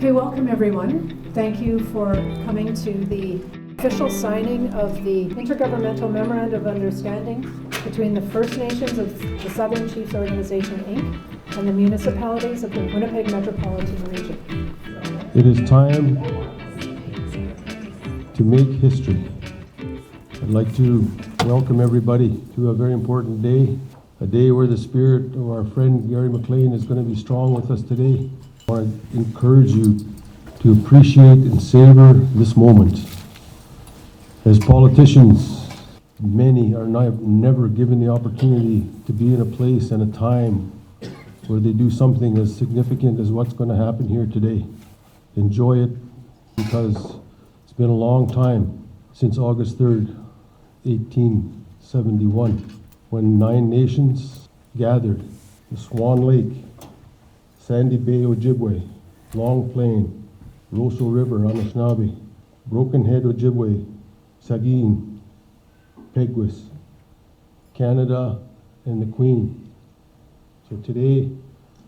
Okay, welcome everyone. Thank you for coming to the official signing of the Intergovernmental Memorandum of Understanding between the First Nations of the Southern Chiefs Organization, Inc. and the municipalities of the Winnipeg Metropolitan Region. It is time to make history. I'd like to welcome everybody to a very important day, a day where the spirit of our friend Gary McLean is going to be strong with us today. I want to encourage you to appreciate and savor this moment. As politicians, many are never given the opportunity to be in a place and a time where they do something as significant as what's going to happen here today. Enjoy it, because it's been a long time since August 3rd, 1871, when 9 nations gathered in Swan Lake, Sandy Bay, Ojibwe, Long Plain, Roseau River, Anishinaabe, Broken Head, Ojibwe, Saugeen, Peguis, Canada, and the Queen. So today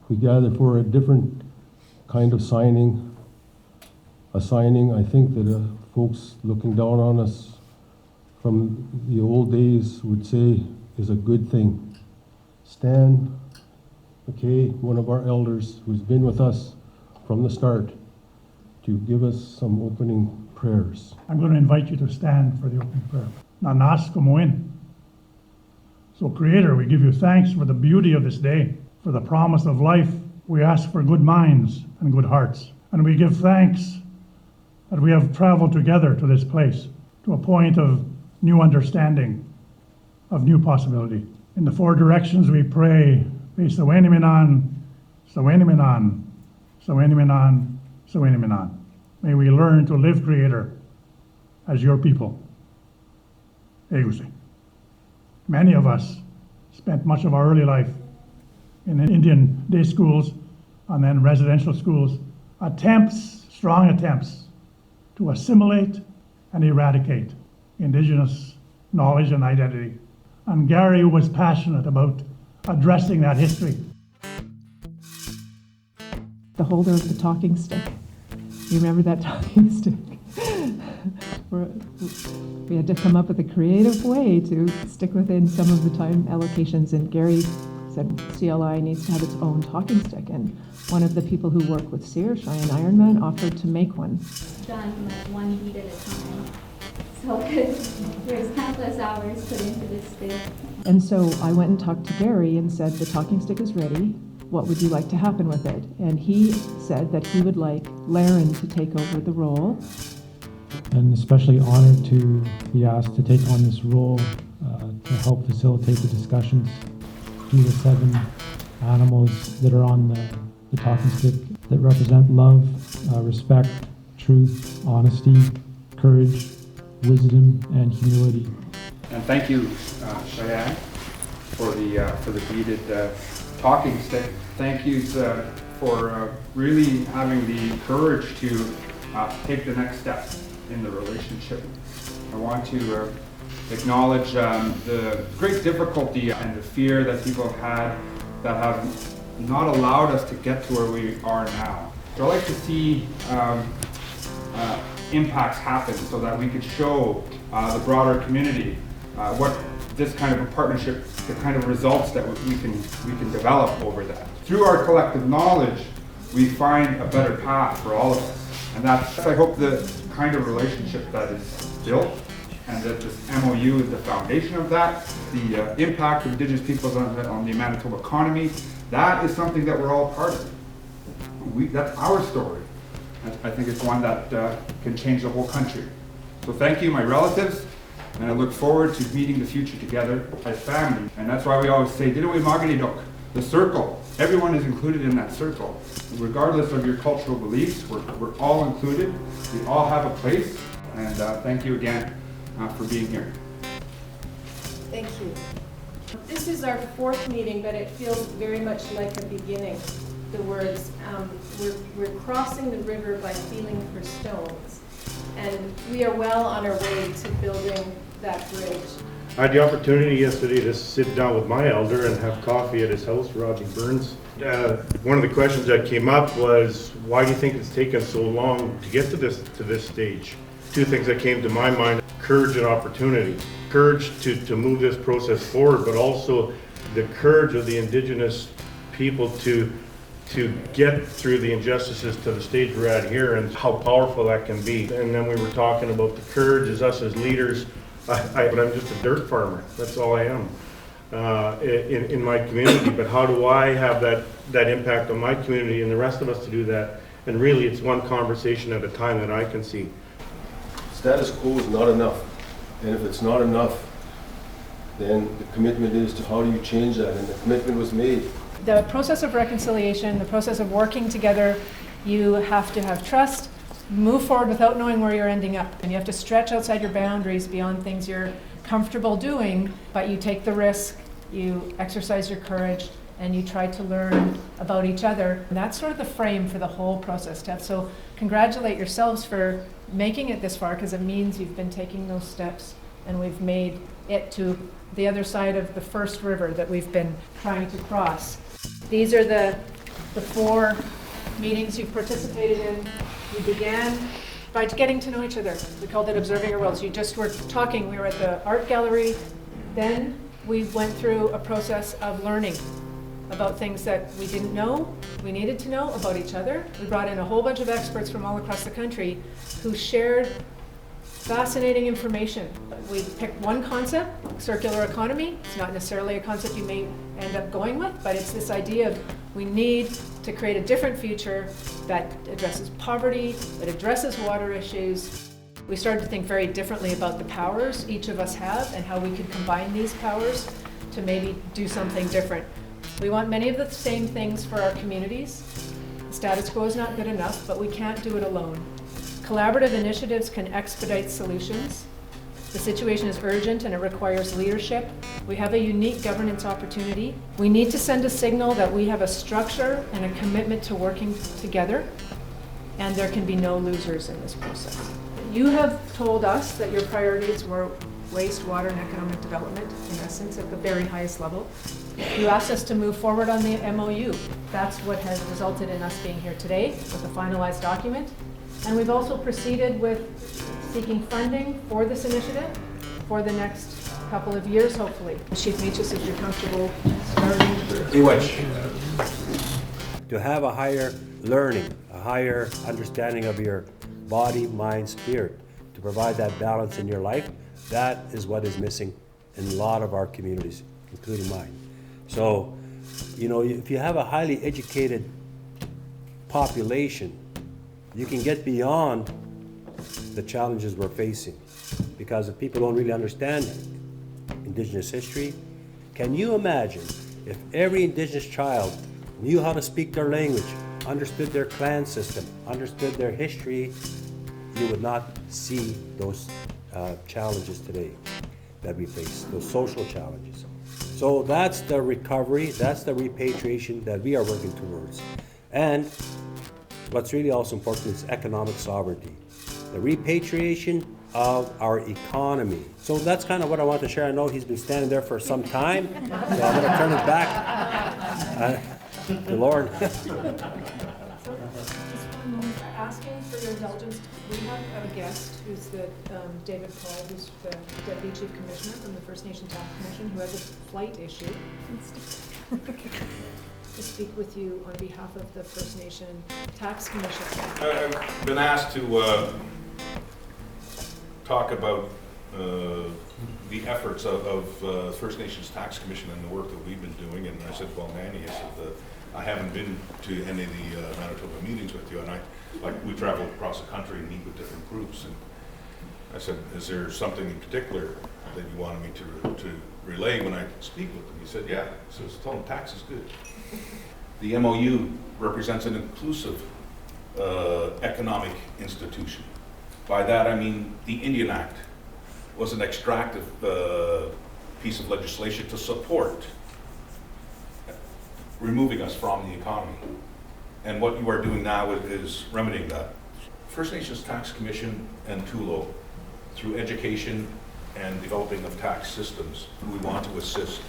we gather for a different kind of signing, a signing I think that folks looking down on us from the old days would say is a good thing. Stan McKay, one of our elders who's been with us from the start, to give us some opening prayers. I'm going to invite you to stand for the opening prayer. Nanas Kumoin. So Creator, we give you thanks for the beauty of this day, for the promise of life. We ask for good minds and good hearts. And we give thanks that we have traveled together to this place, to a point of new understanding, of new possibility. In the 4 directions we pray, Sawenimenan, Sawenimenan, Sawenimenan, Sawenimenan. May we learn to live, Creator, as your people. Egusi. Many of us spent much of our early life in Indian day schools and then residential schools, strong attempts to assimilate and eradicate Indigenous knowledge and identity. And Gary was passionate about addressing that history. The holder of the talking stick. You remember that talking stick? We had to come up with a creative way to stick within some of the time allocations, and Gary said CLI needs to have its own talking stick, and one of the people who work with Sears, Cheyenne Ironman, offered to make one. Done like 1 beat at a time. So there's countless hours put into this stick. And so I went and talked to Gary and said, the talking stick is ready. What would you like to happen with it? And he said that he would like Laren to take over the role. And especially honored to be asked to take on this role to help facilitate the discussions through the 7 animals that are on the talking stick that represent love, respect, truth, honesty, courage, wisdom, and humility. And thank you, Cheyenne, for the beaded talking stick. Thank you for really having the courage to take the next step in the relationship. I want to acknowledge the great difficulty and the fear that people have had that have not allowed us to get to where we are now. So I like to see impacts happen so that we could show the broader community what this kind of a partnership, the kind of results that we can develop over that. Through our collective knowledge, we find a better path for all of us. And that's, I hope, the kind of relationship that is built, and that this MOU is the foundation of that. The impact of Indigenous peoples on the Manitoba economy, that is something that we're all part of. That's our story. I think it's one that can change the whole country. So thank you, my relatives, and I look forward to meeting the future together as family. And that's why we always say, Dinawi Maganidok, the circle. Everyone is included in that circle. Regardless of your cultural beliefs, we're all included. We all have a place. And thank you again for being here. Thank you. This is our 4th meeting, but it feels very much like a beginning. The words, we're crossing the river by feeling for stones. And we are well on our way to building that bridge. I had the opportunity yesterday to sit down with my elder and have coffee at his house, Rodney Burns. One of the questions that came up was, why do you think it's taken so long to get to this stage? Two things that came to my mind: courage and opportunity. Courage to move this process forward, but also the courage of the Indigenous people to get through the injustices to the stage we're at here, and how powerful that can be. And then we were talking about the courage as us as leaders. But I'm just a dirt farmer. That's all I am in my community. But how do I have that impact on my community and the rest of us to do that? And really, it's one conversation at a time that I can see. Status quo is not enough. And if it's not enough, then the commitment is to how do you change that? And the commitment was made. The process of reconciliation, the process of working together, you have to have trust, move forward without knowing where you're ending up. And you have to stretch outside your boundaries beyond things you're comfortable doing, but you take the risk, you exercise your courage, and you try to learn about each other. And that's sort of the frame for the whole process, Tev. So congratulate yourselves for making it this far, because it means you've been taking those steps and we've made it to the other side of the first river that we've been trying to cross. These are the 4 meetings you've participated in. We began by getting to know each other. We called it Observing Our Worlds. You just were talking. We were at the art gallery. Then we went through a process of learning about things that we didn't know, we needed to know about each other. We brought in a whole bunch of experts from all across the country who shared fascinating information. We picked one concept, circular economy. It's not necessarily a concept you may end up going with, but it's this idea of we need to create a different future that addresses poverty, that addresses water issues. We started to think very differently about the powers each of us have and how we could combine these powers to maybe do something different. We want many of the same things for our communities. The status quo is not good enough, but we can't do it alone. Collaborative initiatives can expedite solutions. The situation is urgent and it requires leadership. We have a unique governance opportunity. We need to send a signal that we have a structure and a commitment to working together, and there can be no losers in this process. You have told us that your priorities were waste, water, and economic development, in essence, at the very highest level. You asked us to move forward on the MOU. That's what has resulted in us being here today with a finalized document. And we've also proceeded with seeking funding for this initiative for the next couple of years, hopefully. Chief Meachus, if you're comfortable starting. To have a higher learning, a higher understanding of your body, mind, spirit, to provide that balance in your life, that is what is missing in a lot of our communities, including mine. So, you know, if you have a highly educated population, you can get beyond the challenges we're facing, because if people don't really understand Indigenous history, can you imagine if every Indigenous child knew how to speak their language, understood their clan system, understood their history, you would not see those challenges today that we face, those social challenges. So that's the recovery, that's the repatriation that we are working towards. And what's really also important is economic sovereignty, the repatriation of our economy. So that's kind of what I want to share. I know he's been standing there for some time, so I'm going to turn it back to Lauren. Asking for your indulgence, we have a guest who's the David Paul, who's the Deputy Chief Commissioner from the First Nation Tax Commission, who has a flight issue. To speak with you on behalf of the First Nation Tax Commission. I've been asked to talk about the efforts of First Nations Tax Commission and the work that we've been doing, and I said, well, Manny, I haven't been to any of the Manitoba meetings with you, and we travel across the country and meet with different groups, and I said, is there something in particular that you wanted me to relay when I speak with them? He said, yeah. He says, tell them tax is good. The MOU represents an inclusive economic institution. By that I mean the Indian Act was an extractive piece of legislation to support removing us from the economy. And what you are doing now is remedying that. First Nations Tax Commission and TULO, through education and developing of tax systems. We want to assist.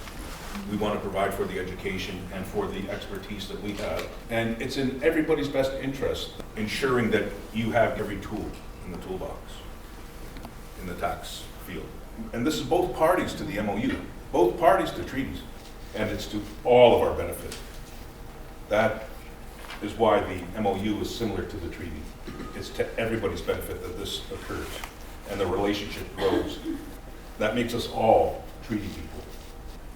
We want to provide for the education and for the expertise that we have. And it's in everybody's best interest ensuring that you have every tool in the toolbox in the tax field. And this is both parties to the MOU, both parties to treaties, and it's to all of our benefit. That is why the MOU is similar to the treaty. It's to everybody's benefit that this occurs and the relationship grows. That makes us all treaty people.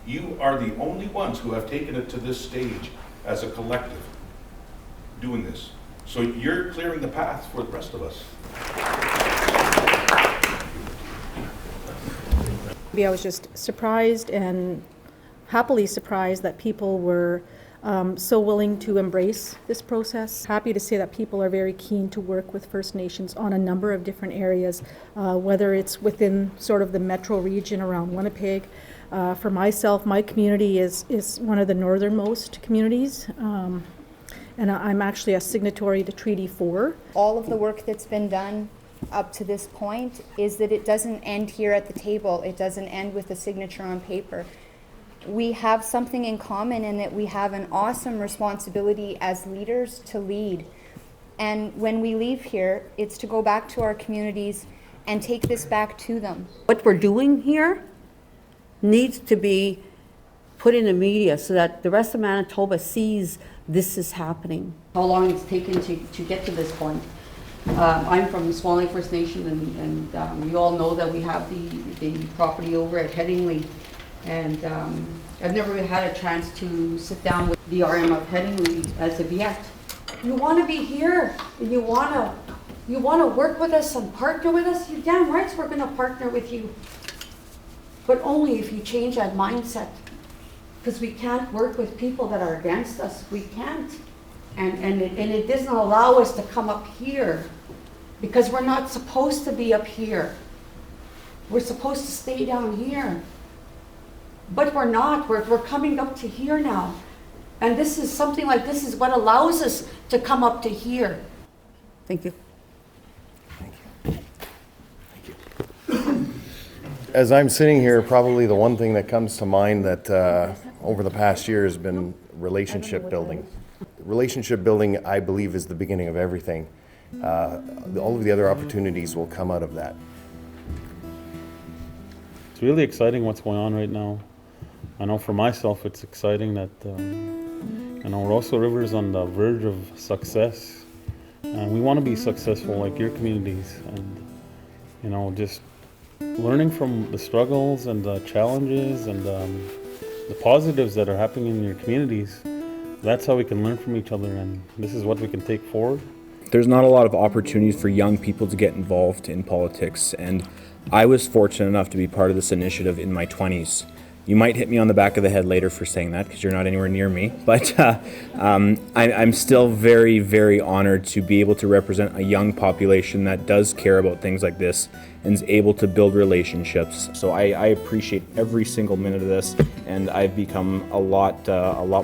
You are the only ones who have taken it to this stage as a collective doing this. So you're clearing the path for the rest of us. I was just surprised and happily surprised that people were so willing to embrace this process. Happy to say that people are very keen to work with First Nations on a number of different areas, whether it's within sort of the metro region around Winnipeg. For myself, my community is one of the northernmost communities, and I'm actually a signatory to Treaty 4. All of the work that's been done up to this point is that it doesn't end here at the table. It doesn't end with a signature on paper. We have something in common in that we have an awesome responsibility as leaders to lead. And when we leave here, it's to go back to our communities and take this back to them. What we're doing here needs to be put in the media so that the rest of Manitoba sees this is happening. How long it's taken to get to this point. I'm from Swan Lake First Nation, and you all know that we have the property over at Headingley. And I've never really had a chance to sit down with the RM of Headingley as of yet. You want to be here, and you want to work with us and partner with us. You're damn right we're going to partner with you, but only if you change that mindset. Because we can't work with people that are against us. We can't, and it doesn't allow us to come up here, because we're not supposed to be up here. We're supposed to stay down here. But we're not. We're coming up to here now. And this is something like this is what allows us to come up to here. Thank you. As I'm sitting here, probably the one thing that comes to mind that over the past year has been relationship building. Relationship building, I believe, is the beginning of everything. All of the other opportunities will come out of that. It's really exciting what's going on right now. I know for myself it's exciting that Roseau River is on the verge of success, and we want to be successful like your communities, and just learning from the struggles and the challenges and the positives that are happening in your communities. That's how we can learn from each other, and this is what we can take forward. There's not a lot of opportunities for young people to get involved in politics, and I was fortunate enough to be part of this initiative in my 20s. You might hit me on the back of the head later for saying that because you're not anywhere near me, but I'm still very, very honored to be able to represent a young population that does care about things like this and is able to build relationships. So I appreciate every single minute of this, and I've become a lot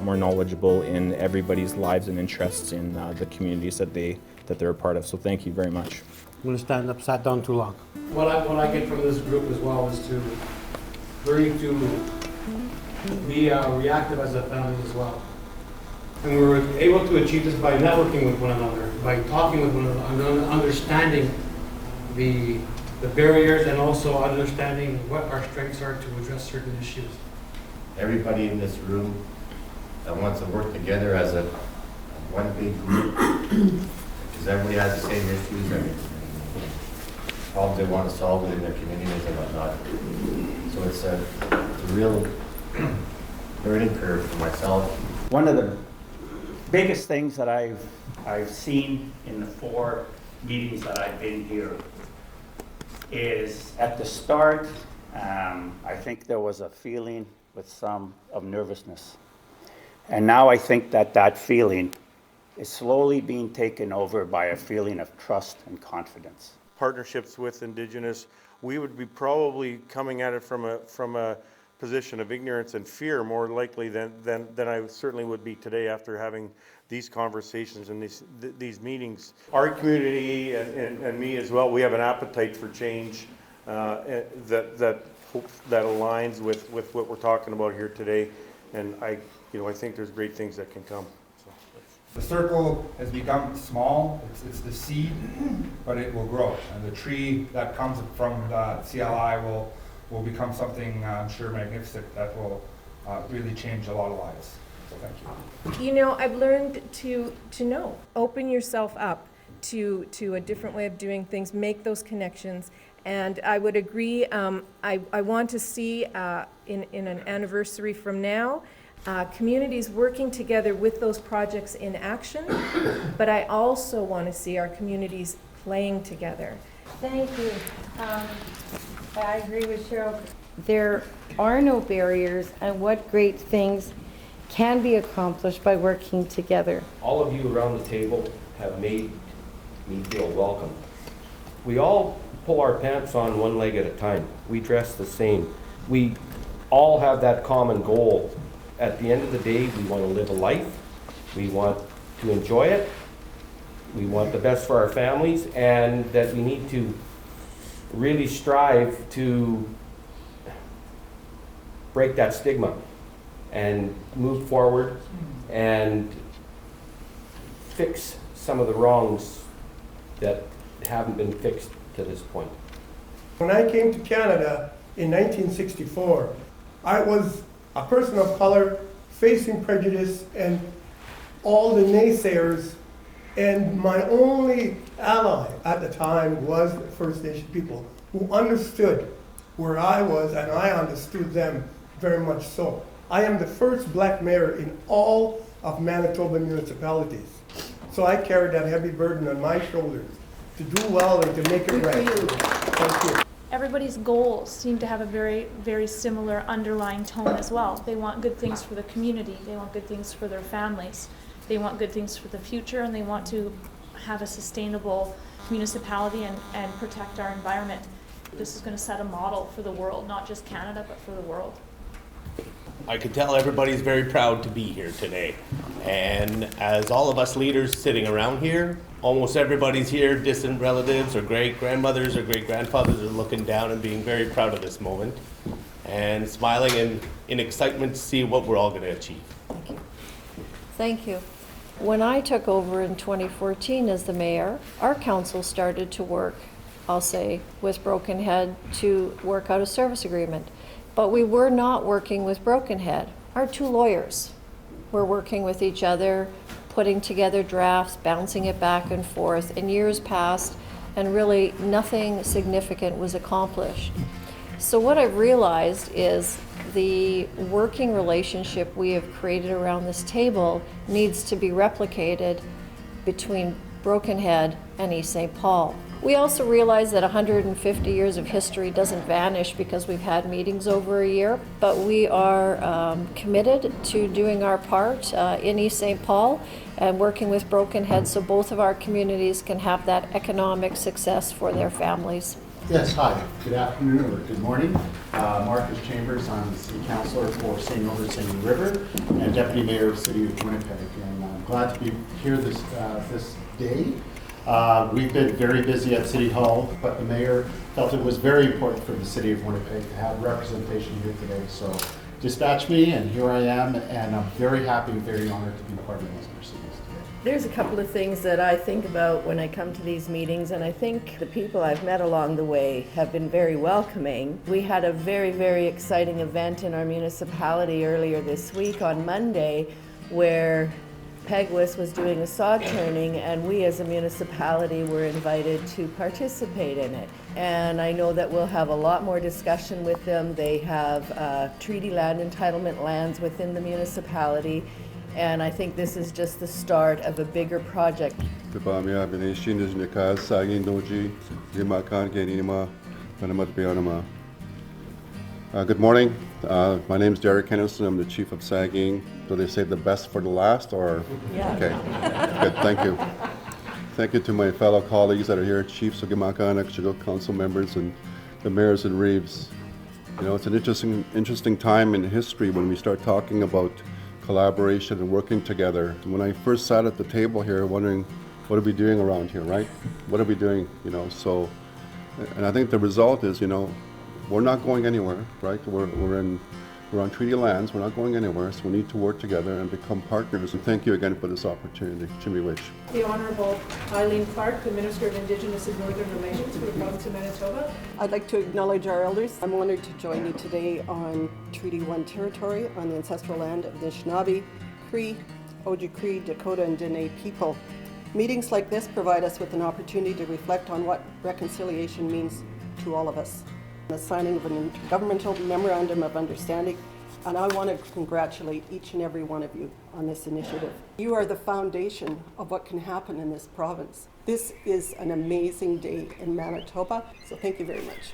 more knowledgeable in everybody's lives and interests in the communities that they're a part of. So thank you very much. I'm going to stand up, sat down too long. What I get from this group as well is to learning to be reactive as a family as well. And we were able to achieve this by networking with one another, by talking with one another, understanding the barriers and also understanding what our strengths are to address certain issues. Everybody in this room that wants to work together as a one big group, because everybody has the same issues and problems they want to solve within their communities and whatnot. So it's a real learning curve for myself. One of the biggest things that I've seen in the 4 meetings that I've been here is at the start, I think there was a feeling with some of nervousness. And now I think that feeling is slowly being taken over by a feeling of trust and confidence. Partnerships with Indigenous, we would be probably coming at it from a position of ignorance and fear more likely than I certainly would be today after having these conversations and these meetings. Our community and me as well, we have an appetite for change. that aligns with what we're talking about here today. And I think there's great things that can come. So. The circle has become small, it's the seed, but it will grow. And the tree that comes from the CLI will become something, I'm sure, magnificent that will really change a lot of lives. So thank you. You know, I've learned to know. Open yourself up to a different way of doing things, make those connections. And I would agree, I want to see in an anniversary from now, communities working together with those projects in action, but I also want to see our communities playing together. Thank you. I agree with Cheryl. There are no barriers, and what great things can be accomplished by working together. All of you around the table have made me feel welcome. We all pull our pants on one leg at a time. We dress the same. We all have that common goal. At the end of the day, we want to live a life. We want to enjoy it. We want the best for our families, and that we need to really strive to break that stigma and move forward and fix some of the wrongs that haven't been fixed to this point. When I came to Canada in 1964, I was a person of color facing prejudice and all the naysayers, and my only ally at the time was the First Nation people who understood where I was, and I understood them very much so. I am the first black mayor in all of Manitoba municipalities, so I carried that heavy burden on my shoulders to do well and to make it right. Thank you. Everybody's goals seem to have a very, very similar underlying tone as well. They want good things for the community. They want good things for their families. They want good things for the future, and they want to have a sustainable municipality and protect our environment. This is going to set a model for the world, not just Canada, but for the world. I can tell everybody's very proud to be here today. And as all of us leaders sitting around here, almost everybody's here, distant relatives or great-grandmothers or great-grandfathers are looking down and being very proud of this moment and smiling in excitement to see what we're all going to achieve. Thank you. Thank you. When I took over in 2014 as the mayor, our council started to work, I'll say, with Broken Head to work out a service agreement. But we were not working with Broken Head. Our two lawyers were working with each other, putting together drafts, bouncing it back and forth, and years passed, and really nothing significant was accomplished. So what I've realized is the working relationship we have created around this table needs to be replicated between Broken Head and East St. Paul. We also realize that 150 years of history doesn't vanish because we've had meetings over a year, but we are committed to doing our part in East St. Paul and working with Broken Head so both of our communities can have that economic success for their families. Yes, hi. Good afternoon or good morning. Marcus Chambers, I'm the City Councilor for St. Norbert St. River and Deputy Mayor of the City of Winnipeg. And I'm glad to be here this day. We've been very busy at City Hall, but the Mayor felt it was very important for the City of Winnipeg to have representation here today. So dispatched me, and here I am, and I'm very happy and very honored to be part of these proceedings today. There's a couple of things that I think about when I come to these meetings, and I think the people I've met along the way have been very welcoming. We had a very, very exciting event in our municipality earlier this week on Monday where Pegwis was doing a sod turning, and we as a municipality were invited to participate in it. And I know that we'll have a lot more discussion with them. They have treaty land entitlement lands within the municipality, and I think this is just the start of a bigger project. Good morning. My name is Derek Henderson. I'm the Chief of Saging. Do they say the best for the last, or? Yeah. Okay, good, thank you. Thank you to my fellow colleagues that are here, Chiefs of Gimakana, council members, and the mayors and reeves. You know, it's an interesting time in history when we start talking about collaboration and working together. When I first sat at the table here wondering, what are we doing around here, right? What are we doing, you know? So And I think the result is, we're not going anywhere, right? We're on treaty lands, we're not going anywhere, so we need to work together and become partners. And thank you again for this opportunity. Jimmy Witch. The Honourable Eileen Clark, the Minister of Indigenous and Northern Relations for the province of Manitoba. I'd like to acknowledge our elders. I'm honored to join you today on Treaty 1 territory on the ancestral land of the Anishinaabe, Cree, Ojibwe, Dakota, and Dene people. Meetings like this provide us with an opportunity to reflect on what reconciliation means to all of us. The signing of an intergovernmental memorandum of understanding, and I want to congratulate each and every one of you on this initiative. You are the foundation of what can happen in this province. This is an amazing day in Manitoba, so thank you very much.